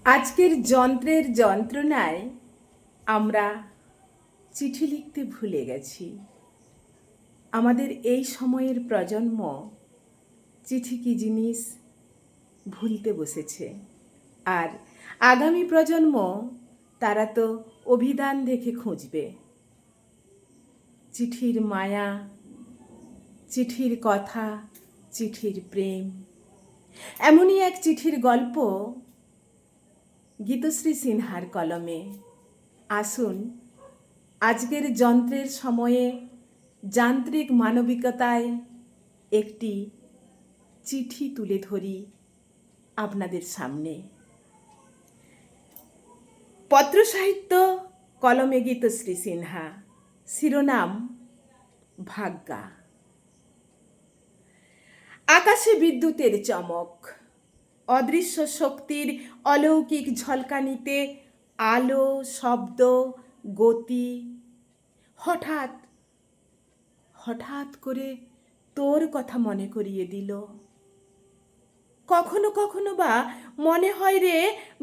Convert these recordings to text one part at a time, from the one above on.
আজকের যন্ত্রের যন্ত্রণায় আমরা চিঠি লিখতে ভুলে গেছি। আমাদের এই সময়ের প্রজন্ম চিঠি কি জিনিস ভুলতে বসেছে। আর আগামী প্রজন্ম তারা তো অভিধান দেখে খুঁজবে। চিঠির মায়া, চিঠির কথা, চিঠির প্রেম। এমনই এক চিঠির গল্প গীতশ্রী সিনহার কলমে। আসুন আজকের যন্ত্রের সময়ে যান্ত্রিক মানবিকতায় একটি চিঠি তুলে ধরি আপনাদের সামনে। পত্র সাহিত্য কলমে গীতশ্রী সিনহা, শিরোনাম ভাগ্যা। আকাশে বিদ্যুতের চমক, অদৃশ্য শক্তির অলৌকিক ঝলকানিতে আলো, শব্দ, গতি হঠাৎ হঠাৎ করে তোর কথা মনে করিয়ে দিল। কখনো কখনো বা মনে হয় রে,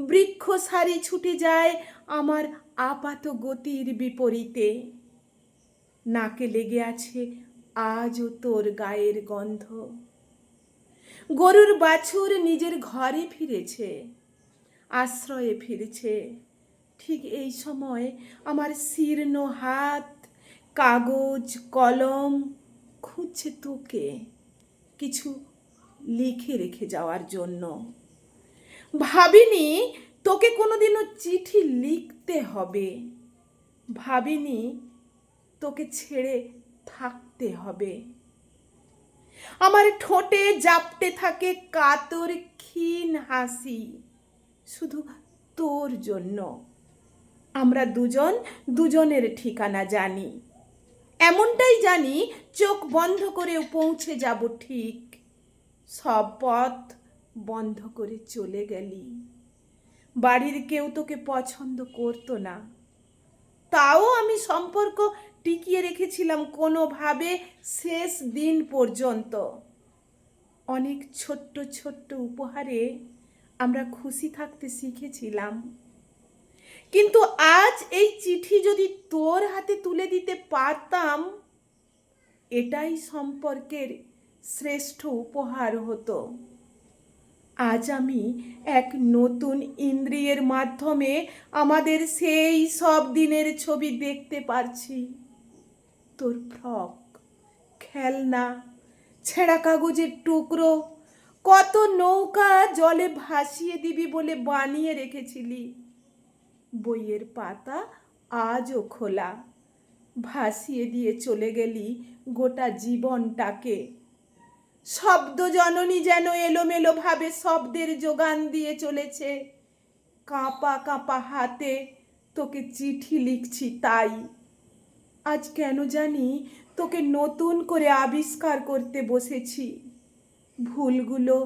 বৃক্ষ সারি ছুটে যায় আমার আপাত গতির বিপরীতে। নাকে লেগে আছে আজও তোর গায়ের গন্ধ। গরুর বাছুর নিজের ঘরে ফিরেছে, আশ্রয়ে ফিরেছে। ঠিক এই সময় আমার শীর্ণ হাত কাগজ কলম খুঁজছে তোকে কিছু লিখে রেখে যাওয়ার জন্য। ভাবিনি তোকে কোনোদিনও চিঠি লিখতে হবে, ভাবিনি তোকে ছেড়ে থাকতে হবে। আমার ঠোঁটে জাপটে থাকে কাতর ক্ষীণ হাসি, শুধু তোর জন্য। আমরা দুজন দুজনের ঠিকানা জানি, এমনটাই জানি চোখ বন্ধ করেও পৌঁছে যাব ঠিক। সব পথ বন্ধ করে চলে গেলি। বাড়ির কেউ তোকে পছন্দ করতো না, তাও আমি সম্পর্ক টিকিয়ে রেখেছিলাম কোনোভাবে শেষ দিন পর্যন্ত। অনেক ছোট্ট ছোট্ট উপহারে আমরা খুশি থাকতে শিখেছিলাম। কিন্তু আজ এই চিঠি যদি তোর হাতে তুলে দিতে পারতাম, এটাই সম্পর্কের শ্রেষ্ঠ উপহার হতো। আজ আমি এক নতুন ইন্দ্রিয়ের মাধ্যমে আমাদের সেই সব দিনের ছবি দেখতে পারছি। তোর ফ্রক, খেলনা, ছেঁড়া কাগজের টুকরো, কত নৌকা জলে ভাসিয়ে দিবি বলে বানিয়ে রেখেছিলি। বইয়ের পাতা আজও খোলা, ভাসিয়ে দিয়ে চলে গেলি গোটা জীবনটাকে। শব্দ জননী যেন এলোমেলো ভাবে শব্দের যোগান দিয়ে চলেছে। কাঁপা কাঁপা হাতে তোকে চিঠি লিখছি তাই। আজ কেন জানি তোকে নতুন করে আবিষ্কার করতে বসেছি। ভুলগুলো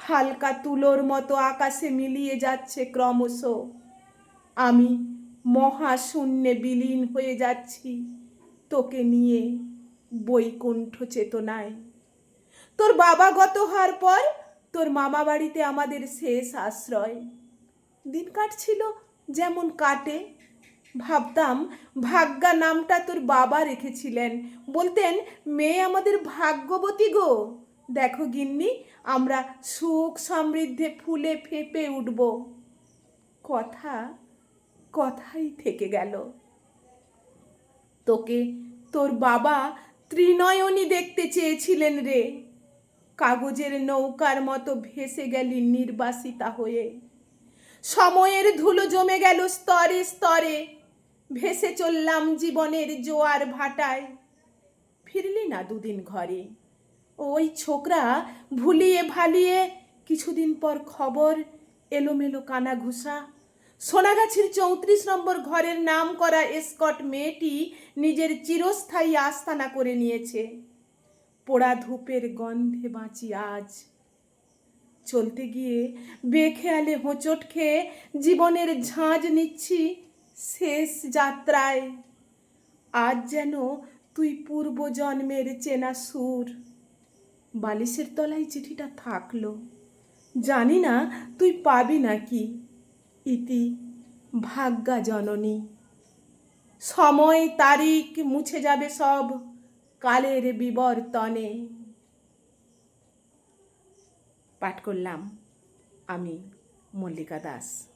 হালকা তুলোর মতো আকাশে মিলিয়ে যাচ্ছে ক্রমশ। আমি মহাশূন্যে বিলীন হয়ে যাচ্ছি তোকে নিয়ে বৈকুণ্ঠ চেতনায়। তোর বাবা গত হওয়ার পর তোর মামা বাড়িতে আমাদের শেষ আশ্রয়। দিন কাটছিল যেমন কাটে। ভাবতাম ভাগ্যা নামটা তোর বাবা রেখেছিলেন, বলতেন মেয়ে আমাদের ভাগ্যবতী গো। দেখো গিন্নি, আমরা সুখ সমৃদ্ধে ফুলে ফেঁপে উঠব। কথা কথাই থেকে গেল। তোকে তোর বাবা ত্রিনয়নী দেখতে চেয়েছিলেন রে। কাগজের নৌকার মতো ভেসে গেলি নির্বাসিতা হয়ে। সময়ের ধুলো জমে গেল স্তরে স্তরে, ভেসে চললাম জীবনের জোয়ার ভাটায়। ফিরলি না দুদিন ঘরে। ওই ছোকরা ভুলিয়ে ভালিয়ে কিছুদিন পর খবর, এলোমেলো কানাঘুষা। সোনাগাছির 34 নম্বর ঘরের নাম করা এসকট মেয়েটি নিজের চিরস্থায়ী আস্তানা করে নিয়েছে। পোড়া ধূপের গন্ধে বাঁচি আজ। চলতে গিয়ে বেখেয়ালে হোঁচট খেয়ে জীবনের ঝাঁঝ নিচ্ছি শেষ যাত্রায়। আজ যেন তুই পূর্বজন্মের চেনা সুর। বালিশের তলায় চিঠিটা থাকলো, জানি না তুই পাবি নাকি। ইতি ভাগ্যা জননী। সময় তারিখ মুছে যাবে সব কালের বিবর্তনে। পাঠ করলাম আমি, মল্লিকা দাস।